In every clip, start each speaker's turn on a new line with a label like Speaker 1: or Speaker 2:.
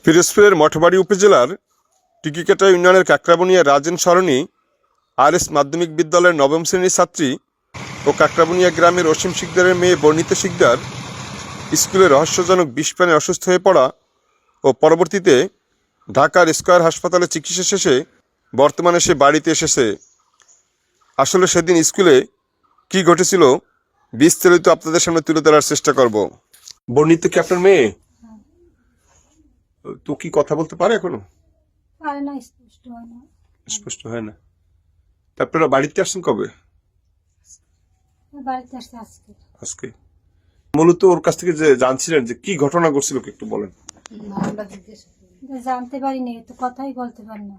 Speaker 1: পিরোজপুরের মঠবাড়ি উপজেলার টিকিকাটা ইউনিয়নের কাকরাবুনিয়া রাজেন সরণি RS মাধ্যমিক বিদ্যালয়ের নবম শ্রেণীর ছাত্রী ও কাকরাবুনিয়া গ্রামের অসীম শিকদারের মেয়ে বর্ণিতা শিকদার স্কুলে রহস্যজনক বিষপানে অসুস্থ হয়ে পড়া ও পরবর্তীতে ঢাকার স্কয়ার হাসপাতালে চিকিৎসা শেষে বর্তমানে সে বাড়িতে এসেছে। আসলে সেদিন স্কুলে কি ঘটেছিল বিস্তারিত আপনাদের সামনে তুলে ধরার চেষ্টা করব। বর্ণিতা কি আপনার মেয়ে? তো কি কথা বলতে পারে এখনো?
Speaker 2: পারে না,
Speaker 1: স্পষ্ট হয় না। আপনারা বাড়িতে আসছেন কবে?
Speaker 2: বাড়িতে আসছে
Speaker 1: আজকে। মূলত ওর কাছ থেকে যে জানছিলেন যে কি ঘটনা ঘটছিল একটু বলেন।
Speaker 2: জানতে পারিনি, তো কথাই বলতে পারি না,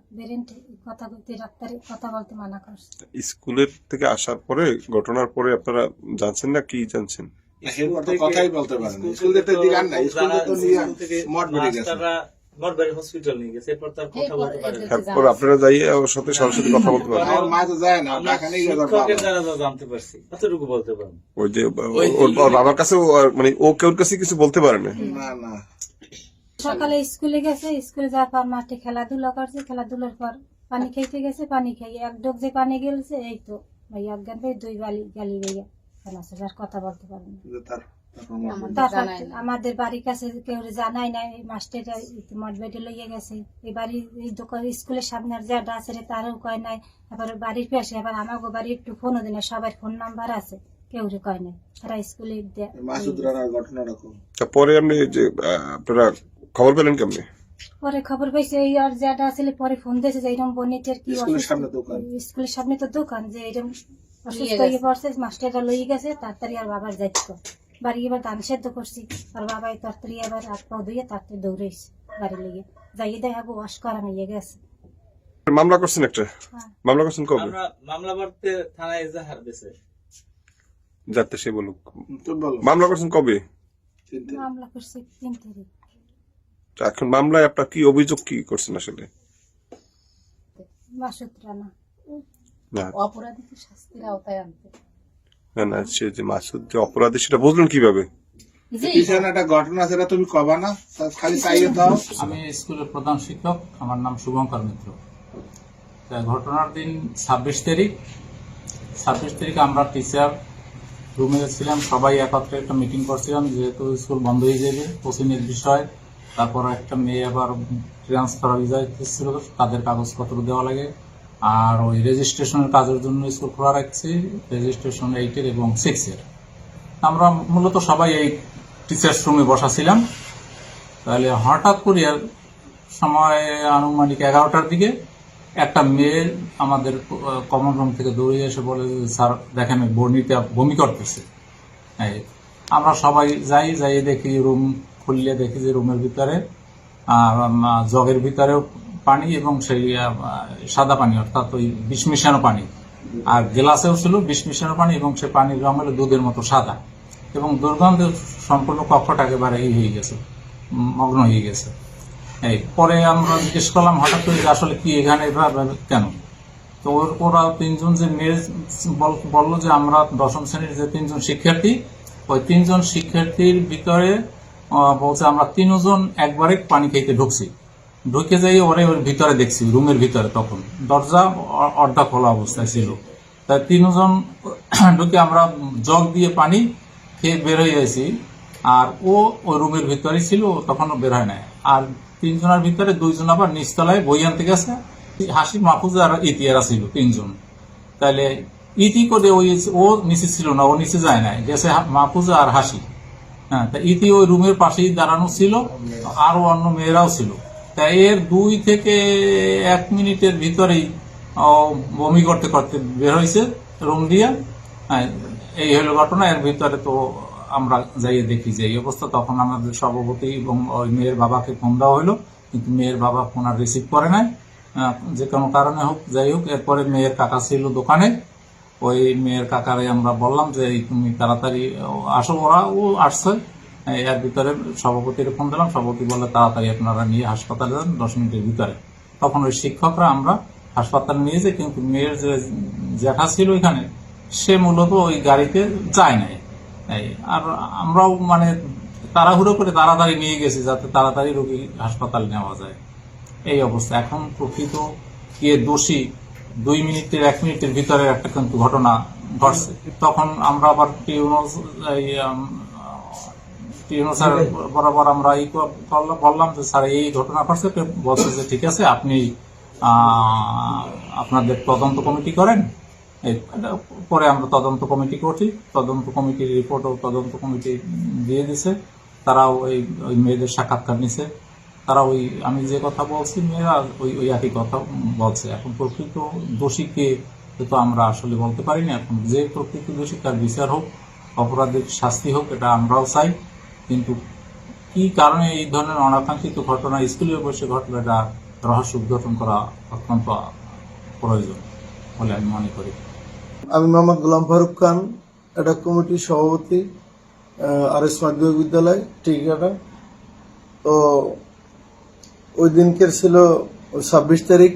Speaker 2: কথা বলতে ডাক্তারের কথা বলতে মানা করছে।
Speaker 1: স্কুলের থেকে আসার পরে ঘটনার পরে আপনারা জানছেন না কি জানছেন?
Speaker 3: কথাই বলতে পারেন না। স্কুল থেকে দিগান না, স্কুল তো নিয়ে মঠ বেরিয়ে গেছে।
Speaker 4: মঠবাড়ি হসপিটাল নিয়ে গেছে, এরপর তার কথা বলতে পারেন।
Speaker 1: তারপর আপনারা যাই ওর সাথে সরাসরি কথা বলতে পারেন।
Speaker 3: আমার মা তো যায় না, ঢাকা নিয়ে গেছে।
Speaker 4: শিক্ষকের দ্বারা যা জানতে পারছি এতটুকু বলতে পারেন।
Speaker 1: ওই যে ওর বাবার কাছে মানে ও কেউ কাছে কিছু বলতে পারে না।
Speaker 3: না না,
Speaker 2: সকালে স্কুলে গেছে, স্কুলে যাওয়ার পর মাঠে খেলাধুলা করছে, খেলাধুলার পর পানি খাইতে গেছে, পানি খাইয়ে এক ডোক যে পানি গেলছে, এই তো ভাই অজ্ঞান ভাই দুই গালি গাইয়া ফেলাছে, আর কথা বলতে পারে না। তারপর আমাদের বাড়ির কাছে কেউ জানাই নাই, মাস্টারটা মঠ বেটে লইয়া গেছে। এই বাড়ি এই দোকান স্কুলের সামনে আর যাটা আছে তারও কয় নাই। তারপরে বাড়ির পাশে আবার আমাকে বাড়ি একটু ফোনও দিন, সবার ফোন নাম্বার আছে, কেউ কয় নাই। তারা স্কুলে
Speaker 1: পরে আপনি যে আপনারা খবর পেলেন কেমনে?
Speaker 2: পরে খবর পাইছে এই আর যাটা আছে পরে ফোন দিয়েছে যে এরকম বনিটের কি স্কুলের সামনে তো দোকান, যে এরকম অসুস্থ হয়ে পড়ছে, মাস্টারটা লইয়ে গেছে। তাড়াতাড়ি আর বাবার যাইতো বাড়ি, এবার ধান সেদ্ধ করছি, আর বাবাই তাড়াতাড়ি আবার হাত পা ধুয়ে তাড়াতাড়ি দৌড়েছে গাড়ি লেগে যাইয়ে দেখাবো ওয়াশ করা নিয়ে গেছে।
Speaker 1: মামলা করছেন একটা? মামলা করছেন কবে?
Speaker 4: আমরা মামলা করতে থানায় এজাহার দিয়েছে।
Speaker 1: যাতে সে বলুক। মামলা করছেন কবে?
Speaker 2: মামলা করছি 3 তারিখ।
Speaker 1: এখন মামলায় আপনার কি অভিযোগ কি করছেন আসলে?
Speaker 2: মাসুদরা
Speaker 1: না
Speaker 2: অপরাধীকে শাস্তির আওতায় আনতে।
Speaker 1: না সে যে মাসুদ যে অপরাধী সেটা বুঝলেন কিভাবে?
Speaker 3: একটা ঘটনা সেটা তুমি কবা না, খালি চাইয়ে দাও।
Speaker 5: আমি স্কুলের প্রধান শিক্ষক, আমার নাম শুভঙ্কর মিত্র। ঘটনার দিন 26 তারিখ আমরা টিচার রুমে ছিলাম, সবাই একত্রে একটা মিটিং করছিলাম, যেহেতু স্কুল বন্ধ হয়ে যাবে কোচিংয়ের বিষয়। তারপর একটা মেয়ে আবার ট্রান্সফার হয়ে যাচ্ছিল, তাদের কাগজপত্র দেওয়া লাগে। আর ওই রেজিস্ট্রেশনের কাজের জন্য স্কুল খোলা রাখছি, রেজিস্ট্রেশন 8 এবং 6। আমরা মূলত সবাই এই টিচার্স রুমে বসা ছিলাম। তাহলে হঠাৎ করে সময় আনুমানিক 11টার দিকে একটা মেয়ে আমাদের কমন রুম থেকে দৌড়ে এসে বলে, স্যার দেখেন বর্ণিতা বমি করতেছে। আমরা সবাই যাই দেখি, রুম খুললে দেখি যে রুমের ভিতরে জগের ভিতরেও পানি এবং সেই সাদা পানি, অর্থাৎ ওই বিষ মিশানো পানি, আর গ্লাসেও ছিল বিষ মিশানো পানি, এবং সে পানির রং হলো দুধের মতো সাদা, এবং দুর্গন্ধে সম্পূর্ণ কক্ষটা একেবারে হয়ে গেছে, মগ্ন হয়ে গেছে। পরে আমরা জিজ্ঞেস করলাম হঠাৎ করে আসলে কি এখানে কেন। তো ওরা 3জন যে মেয়ে বললো যে আমরা 10ম শ্রেণীর যে 3জন শিক্ষার্থী, ওই 3জন শিক্ষার্থীর ভিতরে বলছে আমরা 3জন একবারে পানি খাইতে ঢুকে যাই, ওর ভিতরে দেখছি রুমের ভিতরে, তখন দরজা অর্ধা খোলা অবস্থায় ছিল। তাই 3জন ঢুকে আমরা জগ দিয়ে পানি খেয়ে বের হয়ে গেছি, আর ওই রুমের ভিতরে ছিল, তখনও বের হয় নাই। আর 3জনের ভিতরে 2জন আবার নিচতলায় বই আনতে গেছে, হাসি, মাহফুজ আর ইতিহারা ছিল 3জন। তাহলে ইতি করে ও নিচে ছিল না, ও নিচে যায় নাই, গেছে মাহফুজ আর হাসি। হ্যাঁ, তা ইতি ওই রুমের পাশেই দাঁড়ানো ছিল, আরো অন্য মেয়েরাও ছিল। তাই এর 2 থেকে 1 মিনিটের ভিতরেই বমি করতে করতে বের হয়েছে রুম দিয়ে। এই হলো ঘটনা। এর ভিতরে তো আমরা যাইয়ে দেখি যে এই অবস্থা। তখন আমাদের সভাপতি এবং ওই মেয়ের বাবাকে ফোন দেওয়া হলো, কিন্তু মেয়ের বাবা ফোন আর রিসিভ করে নাই, যে কোনো কারণে হোক যাই হোক। এরপরে মেয়ের কাকা ছিল দোকানে, ওই মেয়ের কাকারে আমরা বললাম যে তুমি তাড়াতাড়ি আসো, ও আসছে। এর ভিতরে সভাপতির ফোন দিলাম, সভাপতি বলে তাড়াতাড়ি আপনারা নিয়ে হাসপাতালে যান 10 মিনিটের ভিতরে। তখন ওই শিক্ষকরা আমরা হাসপাতালে নিয়ে যাই, কিন্তু মেয়ের যে জ্যাঠা ছিল এখানে, সে মূলত ওই গাড়িতে যায় নাই। আর আমরাও মানে তাড়াহুড়ো করে তাড়াতাড়ি নিয়ে গেছি যাতে তাড়াতাড়ি রোগী হাসপাতালে নেওয়া যায়। এই অবস্থা। এখন প্রকৃত কে দোষী 2 মিনিটের 1 মিনিটের ভিতরে একটা কিন্তু ঘটনা ঘটছে। তখন আমরা আবার টিউনো স্যার বরাবর আমরা বললাম যে স্যার এই ঘটনা ঘটছে, বলছে যে ঠিক আছে আপনি আপনাদের তদন্ত কমিটি করেন। পরে আমরা তদন্ত কমিটি করছি, তদন্ত কমিটির রিপোর্টও তদন্ত কমিটি দিয়ে দিছে। তারাও ওই মেয়েদের সাক্ষাৎকার নিছে, তারা আমি যে কথা বলছি মেয়েরা ওই একই কথা বলছে। এখন প্রকৃত দোষীকে তো আমরা আসলে বলতে পারি না। এখন যে প্রকৃত দোষী তার বিচার হোক, অপরাধের শাস্তি হোক, এটা আমরাও চাই। কিন্তু কি কারণে এই ধরনের অনাকাঙ্ক্ষিত ঘটনা স্কুলের বসে ঘটলো, এটা রহস্য উদ্ঘাটন করা অত্যন্ত প্রয়োজন বলে আমি মনে করি।
Speaker 6: আমি মোহাম্মদ গোলাম ফারুক খান, এটা কমিটির সভাপতি, আরএস মাধ্যমিক বিদ্যালয় টিকিকাটা। তো ওই দিনকের ছিল 26 তারিখ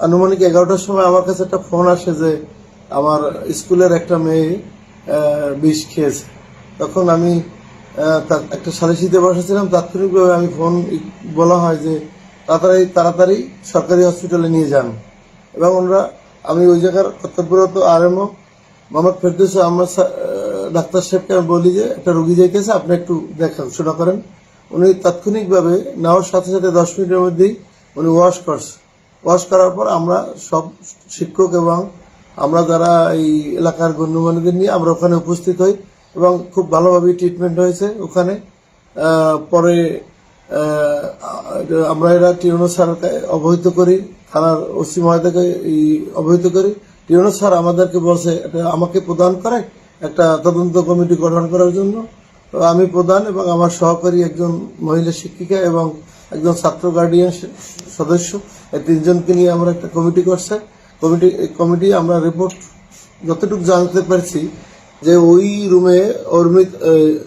Speaker 6: আনুমানিক 11টার সময় আমার কাছে একটা ফোন আসে যে আমার স্কুলের একটা মেয়ে বিষ খেয়েছে। তখন আমি একটা সালিশিতে বসেছিলাম, তাৎক্ষণিকভাবে আমি ফোন বলা হয় যে তাড়াতাড়ি সরকারি হসপিটালে নিয়ে যান। এবং আমি ওই জায়গার কর্তব্যরত আরএমও মোহাম্মদ ফেরদৌস আহমদ ডাক্তার সাহেবকে আমি বলি যে একটা রোগী যাইতেছে, আপনি একটু দেখাশোনা করেন। উনি তাৎক্ষণিকভাবে নেওয়ার সাথে সাথে 10 মিনিটের মধ্যেই উনি ওয়াশ করার পর আমরা সব শিক্ষক এবং আমরা যারা এই এলাকার গণ্যমান্যদের নিয়ে আমরা ওখানে উপস্থিত হই এবং খুব ভালোভাবে ট্রিটমেন্ট হয়েছে ওখানে। পরে আমরা এরা টিউনো স্যারকে অবহিত করি, থানার ওসি মহোদয়কে অবহিত করি। টিউনো স্যার আমাদেরকে বলছে আমাকে প্রদান করে একটা তদন্ত কমিটি গঠন করার জন্য। তো আমি প্রধান এবং আমার সহকারী একজন মহিলা শিক্ষিকা এবং একজন ছাত্র গার্ডিয়ান সদস্য, এই 3 জনকে নিয়ে আমরা একটা কমিটি করছে। কমিটি আমরা রিপোর্ট যতটুকু জানতে পারছি যে ওই রুমে